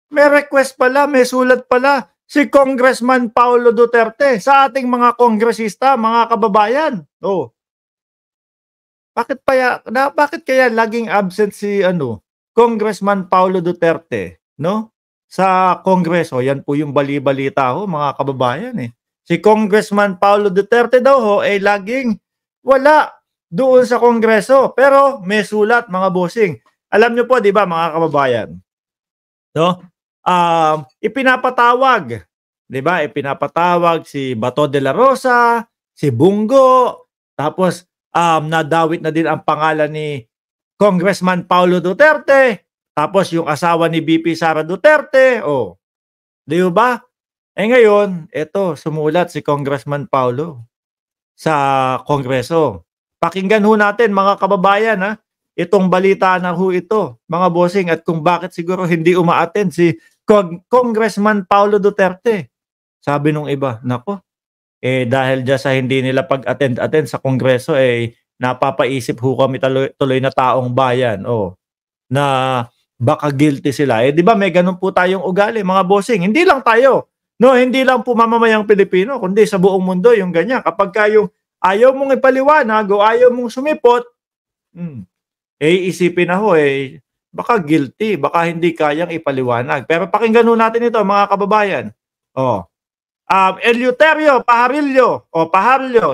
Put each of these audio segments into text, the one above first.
May request pala, may sulat pala si Congressman Paulo Duterte sa ating mga kongresista, mga kababayan. Oh, bakit kaya laging absent si Congressman Paulo Duterte, no? Sa Kongreso, yan po yung bali-balita ho, mga kababayan eh. Si Congressman Paulo Duterte daw ho ay laging wala doon sa Kongreso, pero may sulat, mga bossing. Alam niyo po, 'di ba, mga kababayan? No? Ipinapatawag, 'di ba? Ipinapatawag si Bato de la Rosa, si Bungo, tapos nadawit na din ang pangalan ni Congressman Paulo Duterte, tapos yung asawa ni VP Sara Duterte, oh. 'Di ba? Ngayon, eto sumulat si Congressman Paulo sa Kongreso. Pakinggan ho natin, mga kababayan, itong balita na ho ito, mga bossing, at kung bakit siguro hindi uma-attend si Congressman Paulo Duterte. Sabi nung iba, nako, dahil dyan sa hindi nila pag-attend sa Kongreso, napapaisip ho kami tuloy na taong bayan, na baka guilty sila. Di ba may ganun po tayong ugali, mga bossing? Hindi lang tayo, no, hindi lang po mamamayang Pilipino, kundi sa buong mundo yung ganyan. Kapag kayong ayaw mong ipaliwanag o ayaw mong sumipot, isipin na ho, baka guilty, baka hindi kayang ipaliwanag. Pero pakinggan ho natin ito, mga kababayan. Eleuterio Pajarillo,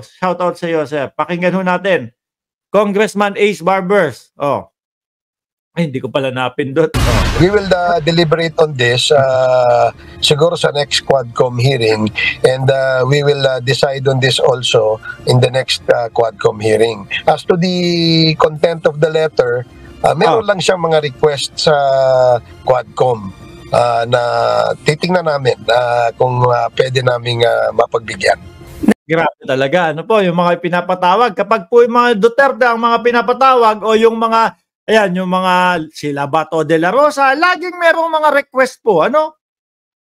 shoutout sa iyo, sir. Pakinggan ho natin. Congressman Ace Barbers. Hindi ko pala napindot. We will deliberate on this siguro sa next Quadcom hearing, and we will decide on this also in the next Quadcom hearing. As to the content of the letter, meron lang siyang mga request sa Quadcom na titingnan namin kung pwede naming mapagbigyan. Grabe talaga. Ano po, yung mga pinapatawag. Kapag po yung mga Duterte ang mga pinapatawag o yung mga yung mga sila Bato de la Rosa, laging merong mga request po,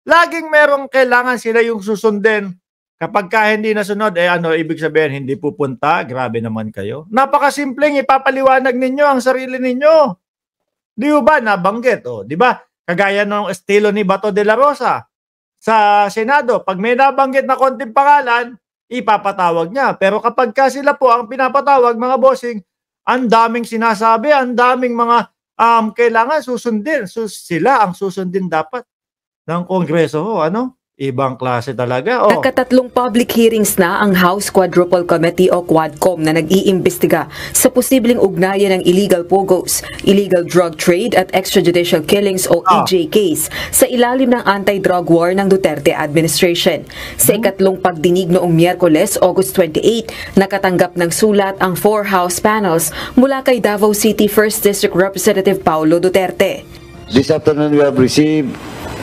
Laging merong kailangan sila yung susundin. Kapag hindi nasunod, ibig sabihin hindi pupunta. Grabe naman kayo. Napakasimpleng ipapaliwanag ninyo ang sarili ninyo. Di ba nabanggit? Di ba? Kagaya ng estilo ni Bato de la Rosa sa Senado, pag may nabanggit na konting pangalan, ipapatawag niya. Pero kapag sila po ang pinapatawag, mga bossing, ang daming sinasabi, ang daming mga kailangan susundin. Sila ang susundin dapat ng Kongreso ho, Ibang klase talaga. Nakatatlong public hearings na ang House Quadruple Committee o Quadcom na nag-iimbestiga sa posibleng ugnayan ng illegal pogos, illegal drug trade at extrajudicial killings o EJKs sa ilalim ng anti-drug war ng Duterte administration. Sa ikatlong pagdinig noong Miyerkules, August 28, nakatanggap ng sulat ang 4 House panels mula kay Davao City 1st District Representative Paulo Duterte. This afternoon we have received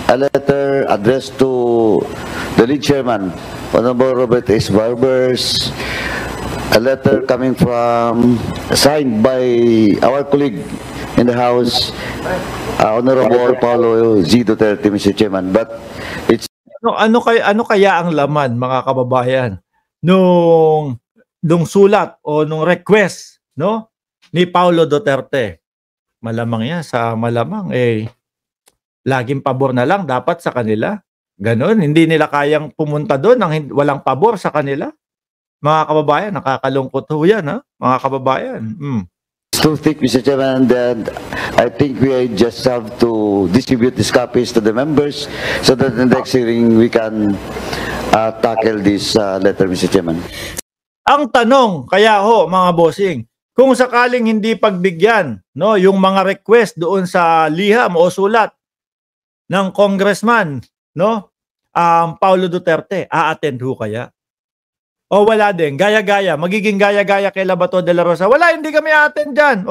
a letter addressed to the lead chairman, Honorable Robert S. Barbers, a letter signed by our colleague in the House, Honorable Paulo Z. Duterte, Mr. Chairman. But it's ano kaya ang laman, mga kababayan, nung sulat o nung request, ni Paulo Duterte? Malamang yan, laging pabor na lang dapat sa kanila. Ganon, hindi nila kayang pumunta doon nang walang pabor sa kanila. Mga kababayan, nakakalungkot ho yan, mga kababayan. too thick, Mr. Chairman, that I think we just have to distribute these copies to the members so that in the next hearing we can tackle this letter, Mr. Chairman. Ang tanong, kaya ho, mga bossing, kung sakaling hindi pagbigyan, yung mga request doon sa liham o sulat ng congressman, Paulo Duterte, a-attend ho kaya? O wala din, gaya-gaya, magiging gaya-gaya kay Bato de la Rosa. Wala, hindi kami a-attend dyan.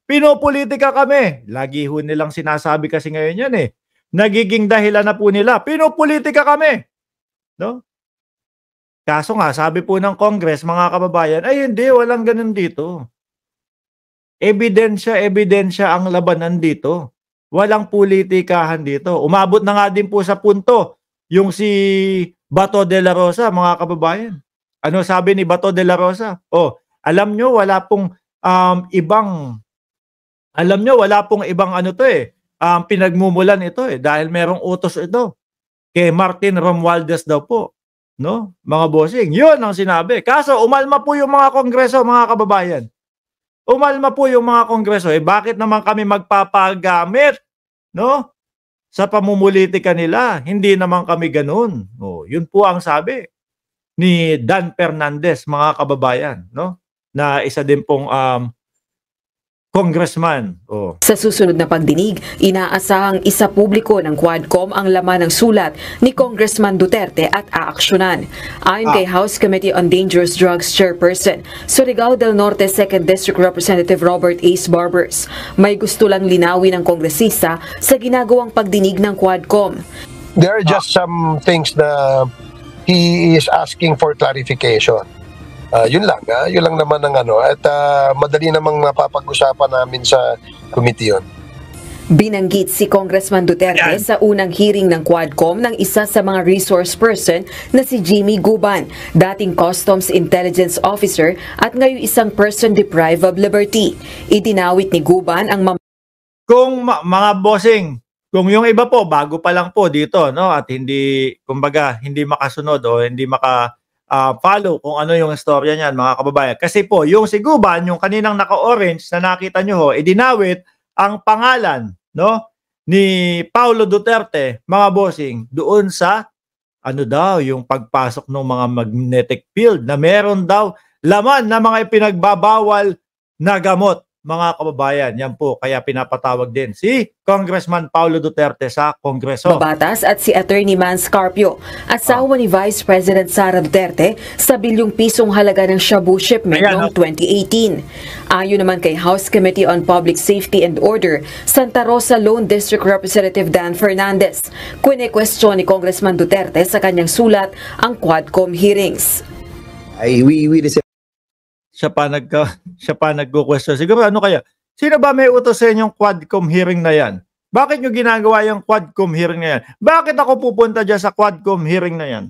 Pinopolitika kami. Lagi ho nilang sinasabi kasi ngayon yan Nagiging dahilan na po nila, pinopolitika kami. Kaso nga, sabi po ng Congress, mga kababayan, ay hindi, walang ganun dito. Ebidensya ang labanan dito. Walang politikahan dito. Umabot na nga din po sa punto yung si Bato de la Rosa, mga kababayan. Ano sabi ni Bato de la Rosa? Alam nyo, wala pong ibang pinagmumulan ito dahil merong utos ito kay Martin Romualdez daw po, no? Mga bossing, yun ang sinabi. Kaso umalma po yung mga kongreso, mga kababayan. Umalma po yung mga kongreso. Bakit naman kami magpapagamit, no? Sa pamumulitika nila, hindi naman kami ganun. Yun po ang sabi ni Dan Fernandez, mga kababayan, no? Na isa din pong congressman. Sa susunod na pagdinig, inaasahang isapubliko ng Quadcom ang laman ng sulat ni Congressman Duterte at aaksyonan. Ayon kay House Committee on Dangerous Drugs Chairperson, Surigao del Norte 2nd District Representative Robert Ace Barbers, may gusto lang linawin ng kongresista sa ginagawang pagdinig ng Quadcom. There are just some things na he is asking for clarification. Yun lang naman ang at madali namang mapapag-usapan namin sa committee yun. Binanggit si Congressman Duterte sa unang hearing ng Quadcom ng isa sa mga resource person na si Jimmy Guban, dating Customs Intelligence Officer at ngayon isang person deprived of liberty. Idinawit ni Guban ang kung mga bossing, kung yung iba po bago pa lang po dito, no, at hindi kumbaga hindi makasunod o hindi follow kung ano yung istorya niyan, mga kababayan. Kasi po, yung si Guban, yung kaninang naka-orange na nakita nyo idinawit ang pangalan, no, ni Paulo Duterte, mga bossing, doon sa yung pagpasok ng mga magnetic field na meron daw laman na mga ipinagbabawal na gamot, mga kababayan. Yan po, kaya pinapatawag din si Congressman Paulo Duterte sa Kongreso. Babatas at si Attorney Man Scarpio, asawa ni Vice President Sara Duterte, sa bilyong pisong halaga ng shabu shipment noong 2018. Ayon naman kay House Committee on Public Safety and Order, Santa Rosa Lone District Representative Dan Fernandez, kwestiyon ni Congressman Duterte sa kanyang sulat ang Quadcom hearings. Siya pa nagko-question. Siguro kaya? Sino ba may utos sa inyong Quadcom hearing na yan? Bakit nyo ginagawa yung Quadcom hearing na yan? Bakit ako pupunta dyan sa Quadcom hearing na yan?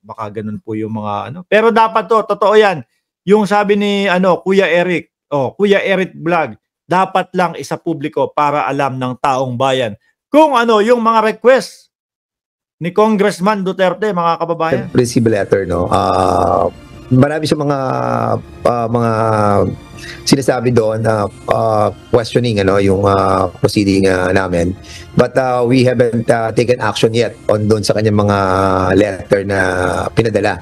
Baka ganun po yung mga Pero dapat totoo yan. Yung sabi ni Kuya Eric, Kuya Eric Vlog, dapat lang isa publiko para alam ng taong bayan kung yung mga request ni Congressman Duterte, mga kababayan. Receive letter, no? Marami sa mga sinasabi doon na questioning yung proceeding namin, but we haven't taken action yet on doon sa kanyang mga letter na pinadala.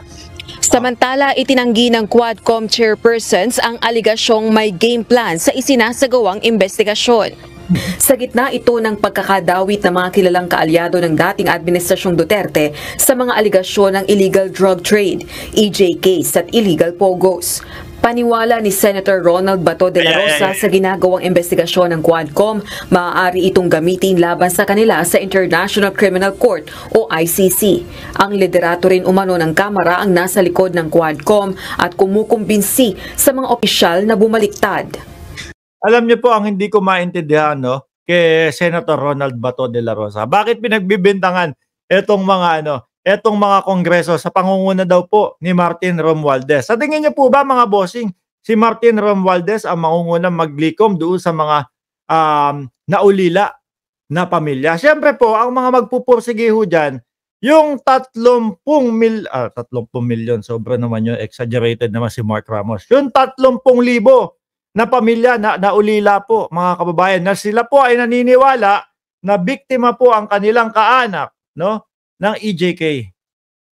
Samantala, itinanggi ng Quadcom chairpersons ang aligasyong may game plan sa isinasagawang investigasyon. Sa gitna ito ng pagkakadawit ng mga kilalang kaalyado ng dating Administrasyong Duterte sa mga aligasyon ng illegal drug trade, EJKs at illegal pogos. Paniwala ni Senator Ronald Bato de la Rosa sa ginagawang investigasyon ng Quadcom, maaari itong gamitin laban sa kanila sa International Criminal Court o ICC. Ang liderato rin umano ng Kamara ang nasa likod ng Quadcom at kumukumbinsi sa mga opisyal na bumaliktad. Alam niyo po ang hindi ko maintindihan kay Senator Ronald Bato de la Rosa. Bakit pinagbibintangan etong mga kongreso sa pangunguna daw po ni Martin Romualdez? Sa tingin niyo po ba, mga bossing, si Martin Romualdez ang mangungunang maglikom doon sa mga naulila na pamilya? Siyempre po, ang mga magpupursige ho dyan, yung 30 milyon, sobra naman yun, exaggerated naman si Mark Ramos. Yung 30,000 na pamilya na naulila po, mga kababayan, na sila po ay naniniwala na biktima po ang kanilang kaanak, ng EJK,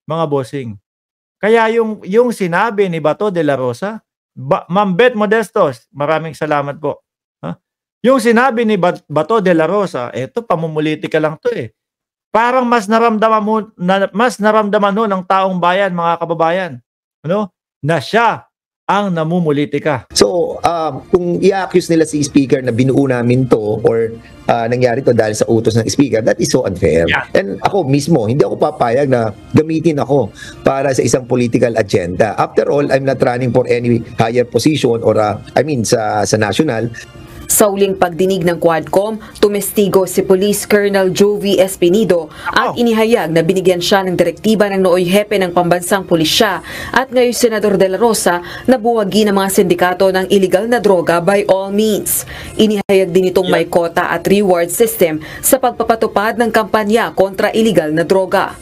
mga bossing. Kaya yung sinabi ni Bato de la Rosa, Ma'am Beth Modestos, maraming salamat po. Yung sinabi ni Bato de la Rosa, pamumulitika lang to Parang mas naramdaman ng taong bayan, mga kababayan, na siya ang namumulitika. So, kung i-accuse nila si Speaker na binuo namin to or nangyari to dahil sa utos ng Speaker, that is so unfair. Yeah. And ako mismo, hindi ako papayag na gamitin ako para sa isang political agenda. After all, I'm not running for any higher position or sa national. Sa uling pagdinig ng Quadcom, tumestigo si Police Colonel Jovi Espinido at inihayag na binigyan siya ng direktiba ng nooy hepe ng pambansang pulisya at ngayon Senador De La Rosa na buwagin ang mga sindikato ng illegal na droga by all means. Inihayag din itong may quota at reward system sa pagpapatupad ng kampanya kontra illegal na droga.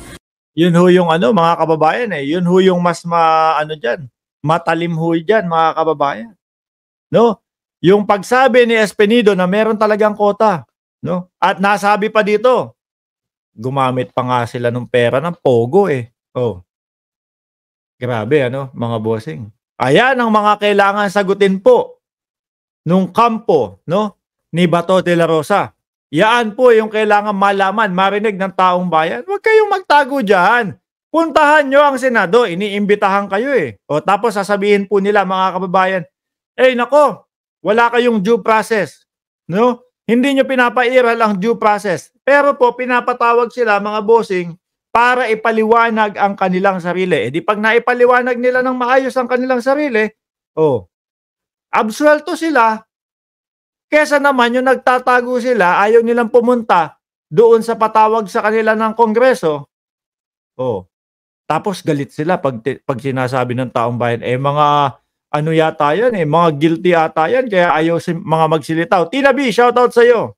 Yun ho yung mga kababayan yun ho yung mas matalim ho dyan mga kababayan. No? Yung pagsabi ni Espinido na meron talagang kota, no? At nasabi pa dito, gumamit pa nga sila ng pera ng pogo Oh. Grabe mga bossing. Ayan ang mga kailangan sagutin po nung kampo, no, ni Bato de la Rosa. Yaan po yung kailangan malaman, marinig ng taong bayan. Huwag kayong magtago diyan. Puntahan nyo ang Senado, iniimbitahan kayo O tapos sasabihin po nila mga kababayan, nako, wala kayong due process. No? Hindi nyo pinapairal ang due process. Pero po, pinapatawag sila mga bossing para ipaliwanag ang kanilang sarili. Di pag naipaliwanag nila ng maayos ang kanilang sarili, absuelto sila. Kesa naman yung nagtatago sila, ayaw nilang pumunta doon sa patawag sa kanila ng Kongreso. Tapos galit sila pag sinasabi ng taong bayan, mga yata yan mga guilty ata yan, kaya ayaw mga magsilitaw. Tina B, shoutout sa'yo.